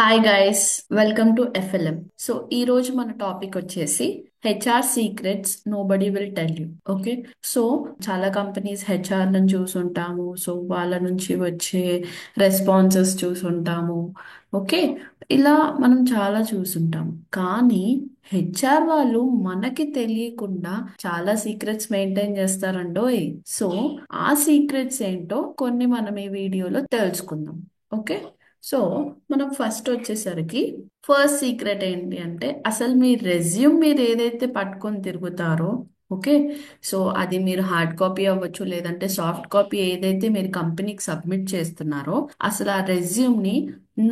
Hi guys, welcome to FLM. So ఈ రోజు మన టాపిక్ వచ్చేసి HR secrets nobody will tell you. Okay. So చాలా companies HR నుంచి చూసుంటాము, సో వాళ్ళ నుంచి వచ్చే రెస్పాన్సెస్ చూసుంటాము. ఓకే. ఇలా మనం చాలా చూసుంటాము, కానీ హెచ్ఆర్ వాళ్ళు మనకి తెలియకుండా చాలా సీక్రెట్స్ మెయింటైన్ చేస్తారండోయ్. సో ఆ సీక్రెట్స్ ఏంటో కొన్ని మనం ఈ వీడియోలో తెలుసుకుందాం. ఓకే. సో మనం ఫస్ట్ వచ్చేసరికి ఫస్ట్ సీక్రెట్ ఏంటి అంటే, అసలు మీ రెజ్యూమ్ మీరు ఏదైతే పట్టుకొని తిరుగుతారో, ఓకే, సో అది మీరు హార్డ్ కాపీ అవ్వచ్చు, లేదంటే సాఫ్ట్ కాపీ ఏదైతే మీరు కంపెనీకి సబ్మిట్ చేస్తున్నారో, అసలు ఆ రెజ్యూమ్ ని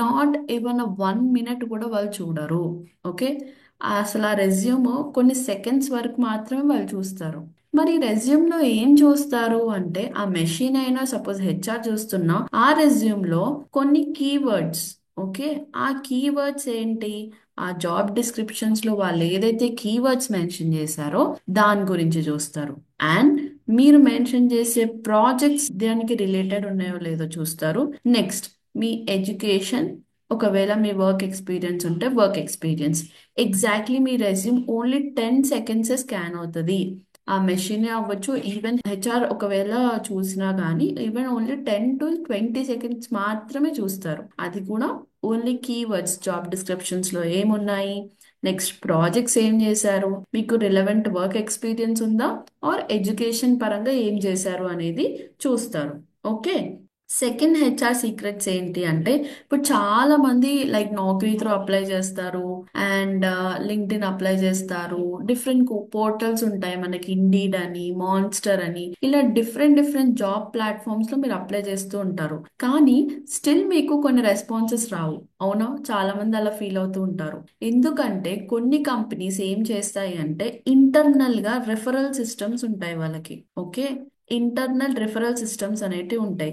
నాట్ ఈవెన్ 1 మినిట్ కూడా వాళ్ళు చూడరు. ఓకే. అసలు ఆ రెజ్యూమ్ కొన్ని సెకండ్స్ వరకు మాత్రమే వాళ్ళు చూస్తారు. మరి రెజ్యూమ్ లో ఏం చూస్తారు అంటే, ఆ మెషిన్ అయినా సపోజ్ హెచ్ఆర్ చూస్తున్నా ఆ రెజ్యూమ్ లో కొన్ని కీవర్డ్స్. ఓకే. ఆ కీవర్డ్స్ ఏంటి, ఆ జాబ్ డిస్క్రిప్షన్స్ లో వాళ్ళు ఏదైతే కీవర్డ్స్ మెన్షన్ చేశారో దాని గురించి చూస్తారు. అండ్ మీరు మెన్షన్ చేసే ప్రాజెక్ట్స్ దానికి రిలేటెడ్ ఉన్నాయో లేదో చూస్తారు. నెక్స్ట్ మీ ఎడ్యుకేషన్, ఒకవేళ మీ వర్క్ ఎక్స్పీరియన్స్ ఉంటే వర్క్ ఎక్స్పీరియన్స్. ఎగ్జాక్ట్లీ మీ రెజ్యూమ్ ఓన్లీ 10 సెకండ్స్ స్కాన్ అవుతుంది. ఆ మెషిన్ అవ్వచ్చు, ఈవెన్ హెచ్ఆర్ ఒకవేళ చూసినా కానీ ఈవెన్ ఓన్లీ 10 to 20 సెకండ్స్ మాత్రమే చూస్తారు. అది కూడా ఓన్లీ కీవర్డ్స్, జాబ్ డిస్క్రిప్షన్స్ లో ఏమున్నాయి, నెక్స్ట్ ప్రాజెక్ట్స్ ఏం చేశారు, మీకు రిలవెంట్ వర్క్ ఎక్స్పీరియన్స్ ఉందా, ఆర్ ఎడ్యుకేషన్ పరంగా ఏం చేశారు అనేది చూస్తారు. ఓకే. సెకండ్ హెచ్ఆర్ సీక్రెట్స్ ఏంటి అంటే, ఇప్పుడు చాలా మంది లైక్ నౌకరీ త్రూ అప్లై చేస్తారు, అండ్ లింక్డ్ఇన్ అప్లై చేస్తారు. డిఫరెంట్ పోర్టల్స్ ఉంటాయి మనకి, ఇండీడ్ అని, మాన్స్టర్ అని, ఇలా డిఫరెంట్ డిఫరెంట్ జాబ్ ప్లాట్ఫామ్స్ లో మీరు అప్లై చేస్తూ ఉంటారు. కానీ స్టిల్ మీకు కొన్ని రెస్పాన్సెస్ రావు. అవునా, చాలా మంది అలా ఫీల్ అవుతూ ఉంటారు. ఎందుకంటే కొన్ని కంపెనీస్ ఏం చేస్తాయి అంటే, ఇంటర్నల్ గా రెఫరల్ సిస్టమ్స్ ఉంటాయి వాళ్ళకి. ఓకే. ఇంటర్నల్ రిఫరల్ సిస్టమ్స్ అనేటివి ఉంటాయి.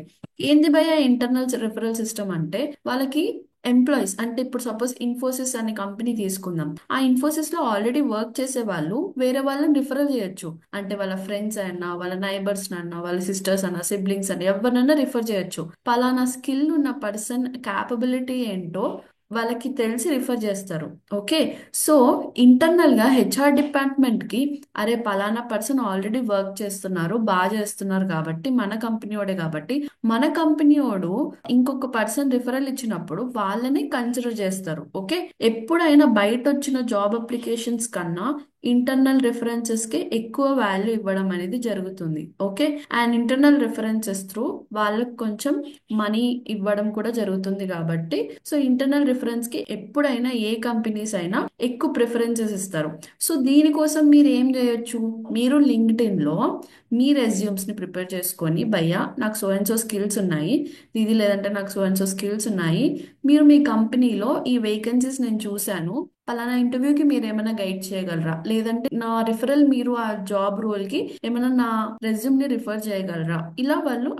ఏంది భయ ఇంటర్నల్ రిఫరల్ సిస్టమ్ అంటే, వాళ్ళకి ఎంప్లాయీస్ అంటే, ఇప్పుడు సపోజ్ ఇన్ఫోసిస్ అనే కంపెనీ తీసుకుందాం. ఆ ఇన్ఫోసిస్ లో ఆల్రెడీ వర్క్ చేసే వాళ్ళు వేరే వాళ్ళని రిఫరల్ చేయొచ్చు. అంటే వాళ్ళ ఫ్రెండ్స్ అన్నా, వాళ్ళ నైబర్స్ అన్నా, వాళ్ళ సిస్టర్స్ అన్నా, సిబ్లింగ్స్ అన్నా, ఎవరినైనా రిఫర్ చేయొచ్చు. పలానా స్కిల్ ఉన్న పర్సన్ క్యాపబిలిటీ ఏంటో వాళ్ళకి తెలిసి రిఫర్ చేస్తారు. ఓకే. సో ఇంటర్నల్ గా హెచ్ఆర్ డిపార్ట్మెంట్ కి, అరే పలానా పర్సన్ ఆల్రెడీ వర్క్ చేస్తున్నారు, బాగా చేస్తున్నారు కాబట్టి మన కంపెనీ వాడే కాబట్టి మన కంపెనీ వాడు ఇంకొక పర్సన్ రిఫరల్ ఇచ్చినప్పుడు వాళ్ళని కన్సిడర్ చేస్తారు. ఓకే. ఎప్పుడైనా బయట వచ్చిన జాబ్ అప్లికేషన్స్ కన్నా ఇంటర్నల్ రిఫరెన్సెస్ కి ఎక్కువ వాల్యూ ఇవ్వడం అనేది జరుగుతుంది. Okay. And internal references through వాళ్ళకి కొంచెం మనీ ఇవ్వడం కూడా జరుగుతుంది కాబట్టి, సో ఇంటర్నల్ రిఫరెన్స్ కి ఎప్పుడైనా ఏ కంపెనీస్ అయినా ఎక్కువ ప్రిఫరెన్సెస్ ఇస్తారు. సో దీనికోసం మీరు ఏం చేయొచ్చు, మీరు లింక్డ్ఇన్ లో మీ రెజ్యూమ్స్ ని ప్రిపేర్ చేసుకొని, భయ్యా నాకు సో అండ్ సో స్కిల్స్ ఉన్నాయి, ఇది లేదంటే నాకు సో అండ్ సో స్కిల్స్ ఉన్నాయి, మీరు మీ కంపెనీలో ఈ వేకెన్సీస్ నేను చూశాను, పలానా ఇంటర్వ్యూకి మీరు ఏమైనా గైడ్ చేయగలరా, లేదంటే నా రిఫరల్ మీరు ఆ జాబ్ రోల్ కి ఏమైనా నా రెజ్యూమ్ ని రిఫర్ చేయగలరా, ఇలా వాళ్ళు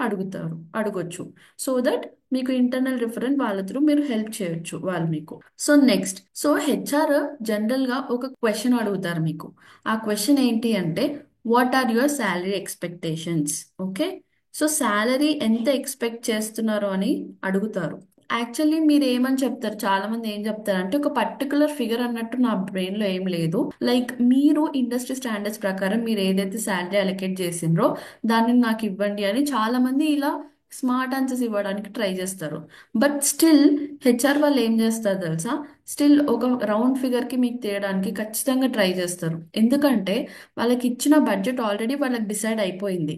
అడగొచ్చు. సో దట్ మీకు ఇంటర్నల్ రిఫరెన్స్ వాళ్ళ త్రూ మీరు హెల్ప్ చేయొచ్చు వాళ్ళు మీకు. So next, so HR general గా ఒక క్వశ్చన్ అడుగుతారు మీకు. ఆ క్వశ్చన్ ఏంటి అంటే, what are your salary expectations. Okay. So salary ఎంత ఎక్స్పెక్ట్ చేస్తున్నారో అని అడుగుతారు. యాక్చువల్లీ మీరు ఏమని చెప్తారు, చాలా మంది ఏం చెప్తారు అంటే, ఒక పర్టికులర్ ఫిగర్ అన్నట్టు నా బ్రెయిన్ లో ఏం లేదు, లైక్ మీరు ఇండస్ట్రీ స్టాండర్డ్స్ ప్రకారం మీరు ఏదైతే శాలరీ అలొకేట్ చేసిండ్రో దాన్ని నాకు ఇవ్వండి అని చాలా మంది ఇలా స్మార్ట్ ఆన్సర్స్ ఇవ్వడానికి ట్రై చేస్తారు. బట్ స్టిల్ హెచ్ఆర్ వాళ్ళు ఏం చేస్తారు తెలుసా, స్టిల్ ఒక రౌండ్ ఫిగర్ కి మీకు తీయడానికి ఖచ్చితంగా ట్రై చేస్తారు. ఎందుకంటే వాళ్ళకి ఇచ్చిన బడ్జెట్ ఆల్రెడీ వాళ్ళకి డిసైడ్ అయిపోయింది.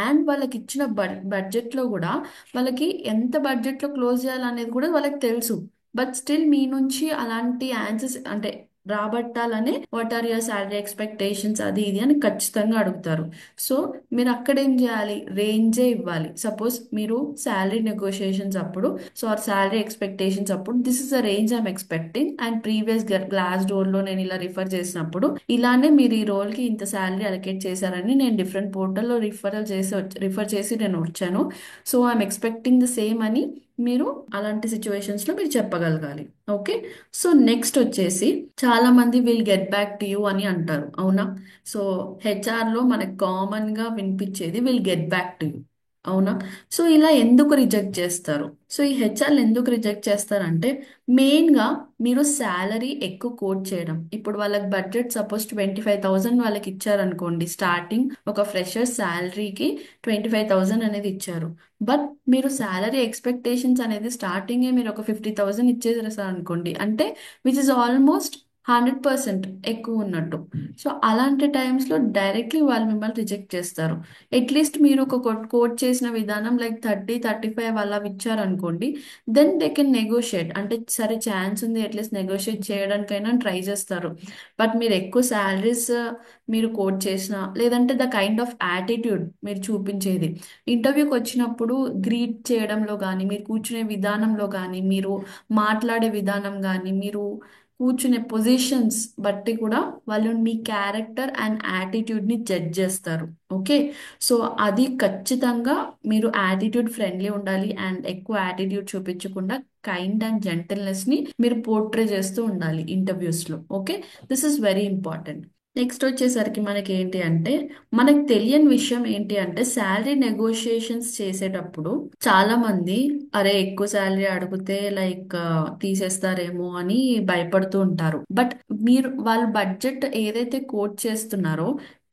అండ్ వాళ్ళకి ఇచ్చిన బడ్జెట్ లో కూడా వాళ్ళకి ఎంత బడ్జెట్ లో క్లోజ్ చేయాలనేది కూడా వాళ్ళకి తెలుసు. బట్ స్టిల్ మీ నుంచి అలాంటి ఆన్సర్స్ అంటే రాబట్టాలని, what are your salary expectations అది ఇది అని ఖచ్చితంగా అడుగుతారు. సో మీరు అక్కడ ఏం చేయాలి, రేంజే ఇవ్వాలి. సపోజ్ మీరు శాలరీ నెగోషియేషన్స్ అప్పుడు, సో శాలరీ ఎక్స్పెక్టేషన్స్ అప్పుడు, this is the range I'm expecting, and previous glass door లో నేను ఇలా రిఫర్ చేసినప్పుడు ఇలానే మీరు ఈ రోల్ కి ఇంత శాలరీ అలొకేట్ చేశారని నేను డిఫరెంట్ పోర్టల్లో రిఫర్ చేసి నేను వచ్చాను. So I'm expecting the same అని మీరు అలాంటి సిచ్యువేషన్స్ లో మీరు చెప్పగలగాలి. ఓకే. సో నెక్స్ట్ వచ్చేసి, చాలా మంది will get back to you అని అంటారు. అవునా. సో హెచ్ఆర్ లో మనకు కామన్ గా వినిపించేది will get back to you. అవునా? సో ఇలా ఎందుకు రిజెక్ట్ చేస్తారు? సో ఈ హెచ్ఆర్లు ఎందుకు రిజెక్ట్ చేస్తారంటే మెయిన్గా మీరు శాలరీ ఎక్కువ కోట్ చేయడం. ఇప్పుడు వాళ్ళకి బడ్జెట్ సపోజ్ 25,000 వాళ్ళకి ఇచ్చారనుకోండి, స్టార్టింగ్ ఒక ఫ్రెషర్ శాలరీకి 25,000 అనేది ఇచ్చారు. బట్ మీరు శాలరీ ఎక్స్పెక్టేషన్స్ అనేది స్టార్టింగే మీరు ఒక 50,000 ఇచ్చేసారు అనుకోండి, అంటే విచ్ ఇస్ ఆల్మోస్ట్ 100% ఎక్కువ ఉన్నట్టు. సో అలాంటి టైమ్స్లో డైరెక్ట్లీ వాళ్ళు మిమ్మల్ని రిజెక్ట్ చేస్తారు. అట్లీస్ట్ మీరు ఒక కోట్ చేసిన విధానం లైక్ 30-35 అలా ఇచ్చారనుకోండి, దెన్ దే కెన్ నెగోషియేట్. అంటే సరే ఛాన్స్ ఉంది, అట్లీస్ట్ నెగోషియేట్ చేయడానికైనా ట్రై చేస్తారు. బట్ మీరు ఎక్కువ శాలరీస్ మీరు కోట్ చేసిన, లేదంటే ద కైండ్ ఆఫ్ యాటిట్యూడ్ మీరు చూపించేది ఇంటర్వ్యూకి వచ్చినప్పుడు, గ్రీట్ చేయడంలో కానీ, మీరు కూర్చునే విధానంలో కానీ, మీరు మాట్లాడే విధానం కానీ, మీరు కూర్చునే పొజిషన్స్ బట్టి కూడా వాళ్ళు మీ క్యారెక్టర్ అండ్ యాటిట్యూడ్ని జడ్జ్ చేస్తారు. ఓకే. సో అది ఖచ్చితంగా మీరు యాటిట్యూడ్ ఫ్రెండ్లీ ఉండాలి అండ్ ఎక్కువ యాటిట్యూడ్ చూపించకుండా కైండ్ అండ్ జెంటిల్నెస్ని మీరు పోర్ట్రే చేస్తూ ఉండాలి ఇంటర్వ్యూస్లో. Okay. This is very important. Next వచ్చేసరికి మనకి ఏంటి అంటే, మనకు తెలియని విషయం ఏంటి అంటే శాలరీ నెగోషియేషన్స్ చేసేటప్పుడు చాలా మంది అరే ఎక్కువ శాలరీ అడిగితే లైక్ తీసేస్తారేమో అని భయపడుతూ ఉంటారు. బట్ మీరు వాళ్ళ బడ్జెట్ ఏదైతే కోట్ చేస్తున్నారో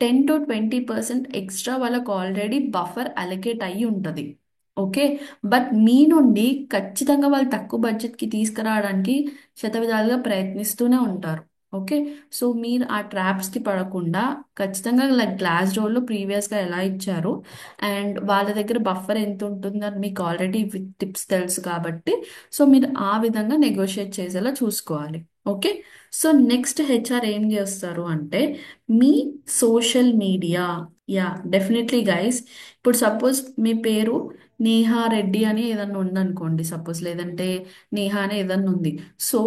10-20% ఎక్స్ట్రా వాళ్ళకు ఆల్రెడీ బఫర్ అలొకేట్ అయ్యి ఉంటుంది. ఓకే. బట్ మీ నుండి ఖచ్చితంగా వాళ్ళు తక్కువ బడ్జెట్కి తీసుకురావడానికి శతవిధాలుగా ప్రయత్నిస్తూనే ఉంటారు. ఓకే. సో మీరు ఆ ట్రాప్స్కి పడకుండా ఖచ్చితంగా లైక్ గ్లాస్ డోర్లో ప్రీవియస్గా ఎలా ఇచ్చారు అండ్ వాళ్ళ దగ్గర బఫర్ ఎంత ఉంటుందని మీకు ఆల్రెడీ విత్ టిప్స్ తెలుసు కాబట్టి, సో మీరు ఆ విధంగా నెగోషియేట్ చేసేలా చూసుకోవాలి. ఓకే. సో నెక్స్ట్ హెచ్ఆర్ ఏం చేస్తారు అంటే మీ social media. Yeah, definitely guys. ఇప్పుడు సపోజ్ మీ పేరు నేహా రెడ్డి అని ఏదన్నా ఉందనుకోండి సపోజ్, లేదంటే నేహా అని ఏదన్నా ఉంది. సో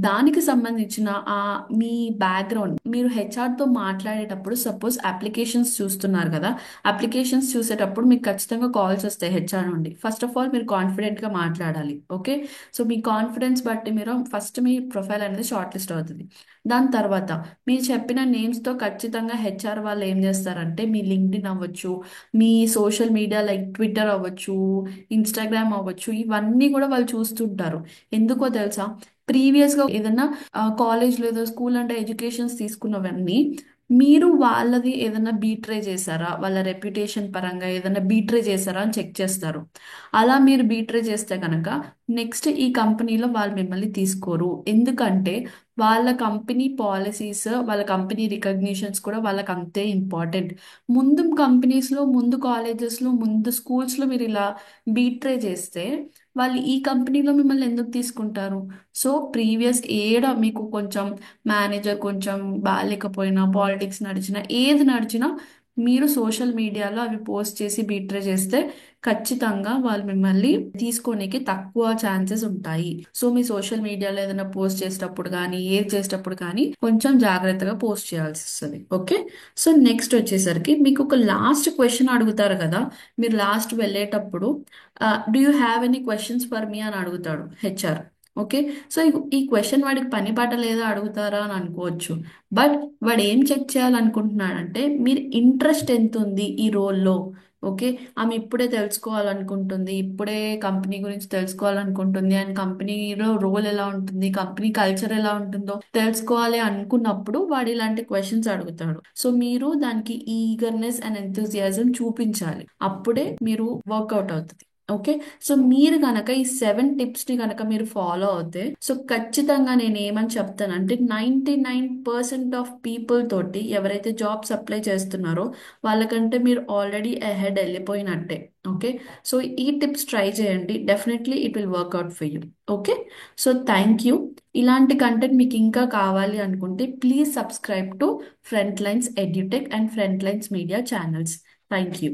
దానికి సంబంధించిన ఆ మీ బ్యాక్గ్రౌండ్ మీరు హెచ్ఆర్తో మాట్లాడేటప్పుడు సపోజ్ అప్లికేషన్స్ చూస్తున్నారు కదా, అప్లికేషన్స్ చూసేటప్పుడు మీకు ఖచ్చితంగా కాల్స్ వస్తాయి హెచ్ఆర్ నుండి. ఫస్ట్ ఆఫ్ ఆల్ మీరు కాన్ఫిడెంట్గా మాట్లాడాలి. ఓకే. సో మీ కాన్ఫిడెన్స్ బట్టి మీరు ఫస్ట్ మీ ప్రొఫైల్ అనేది షార్ట్ లిస్ట్ అవుతుంది. దాని తర్వాత మీరు చెప్పిన నేమ్స్తో ఖచ్చితంగా హెచ్ఆర్ వాళ్ళు ఏం చేస్తారంటే మీ లింక్డ్ఇన్ అవ్వచ్చు, మీ సోషల్ మీడియా లైక్ ట్విట్టర్ అవ్వచ్చు, ఇన్స్టాగ్రామ్ అవ్వచ్చు, ఇవన్నీ కూడా వాళ్ళు చూస్తుంటారు. ఎందుకో తెలుసా? ప్రీవియస్గా ఏదైనా కాలేజ్ లేదా స్కూల్ అంటే ఎడ్యుకేషన్స్ తీసుకున్నవన్నీ మీరు వాళ్ళది ఏదైనా బీట్రే చేశారా, వాళ్ళ రెప్యుటేషన్ పరంగా ఏదైనా బీట్రే చేశారా అని చెక్ చేస్తారు. అలా మీరు బీట్రే చేస్తే కనుక నెక్స్ట్ ఈ కంపెనీలో వాళ్ళు మిమ్మల్ని తీసుకోరు. ఎందుకంటే వాళ్ళ కంపెనీ పాలసీస్, వాళ్ళ కంపెనీ రికగ్నిషన్స్ కూడా వాళ్ళకి అంతే ఇంపార్టెంట్. ముందు కంపెనీస్లో, ముందు కాలేజెస్లో, ముందు స్కూల్స్లో మీరు ఇలా బీట్రే చేస్తే వాళ్ళు ఈ కంపెనీలో మిమ్మల్ని ఎందుకు తీసుకుంటారు? సో ప్రీవియస్ ఏడ మీకు కొంచెం మేనేజర్ కొంచెం బాగాలేకపోయినా, పాలిటిక్స్ నడిచినా, ఏది నడిచినా మీరు సోషల్ మీడియాలో అవి పోస్ట్ చేసి బీట్రే చేస్తే ఖచ్చితంగా వాళ్ళు మిమ్మల్ని తీసుకోనికి తక్కువ ఛాన్సెస్ ఉంటాయి. సో మీ సోషల్ మీడియాలో ఏదైనా పోస్ట్ చేసేటప్పుడు కానీ, ఏది చేసేటప్పుడు కానీ కొంచెం జాగ్రత్తగా పోస్ట్ చేయాల్సి వస్తుంది. ఓకే. సో నెక్స్ట్ వచ్చేసరికి మీకు ఒక లాస్ట్ క్వశ్చన్ అడుగుతారు కదా, మీరు లాస్ట్ వెళ్ళేటప్పుడు do you have any questions for me అని అడుగుతాడు హెచ్ఆర్. ఓకే. సో ఈ క్వశ్చన్ వాడికి పని పాట లేదా అడుగుతారా అని అనుకోవచ్చు. బట్ వాడు ఏం చెక్ చేయాలనుకుంటున్నాడంటే మీరు ఇంట్రెస్ట్ ఎంత ఉంది ఈ రోల్లో. ఓకే. ఆమె ఇప్పుడే తెలుసుకోవాలనుకుంటుంది, ఇప్పుడే కంపెనీ గురించి తెలుసుకోవాలనుకుంటుంది అండ్ కంపెనీలో రోల్ ఎలా ఉంటుంది, కంపెనీ కల్చర్ ఎలా ఉంటుందో తెలుసుకోవాలి అనుకున్నప్పుడు వాడు ఇలాంటి క్వశ్చన్స్ అడుగుతాడు. సో మీరు దానికి ఈగర్నెస్ అండ్ ఎంతూజియాజం చూపించాలి, అప్పుడే మీరు వర్కౌట్ అవుతుంది. ఓకే. సో మీరు గనక ఈ 7 టిప్స్ని గనక మీరు ఫాలో అవుతే, సో ఖచ్చితంగా నేను ఏమని చెప్తానంటే 99% ఆఫ్ పీపుల్ తోటి ఎవరైతే జాబ్స్ అప్లై చేస్తున్నారో వాళ్ళకంటే మీరు ఆల్రెడీ అహెడ్ వెళ్ళిపోయినట్టే. ఓకే. సో ఈ టిప్స్ ట్రై చేయండి, definitely it will work out for you. Okay. So thank you. ఇలాంటి కంటెంట్ మీకు ఇంకా కావాలి అనుకుంటే please subscribe to Front Lines Edutech and Front Lines Media channels. Thank you.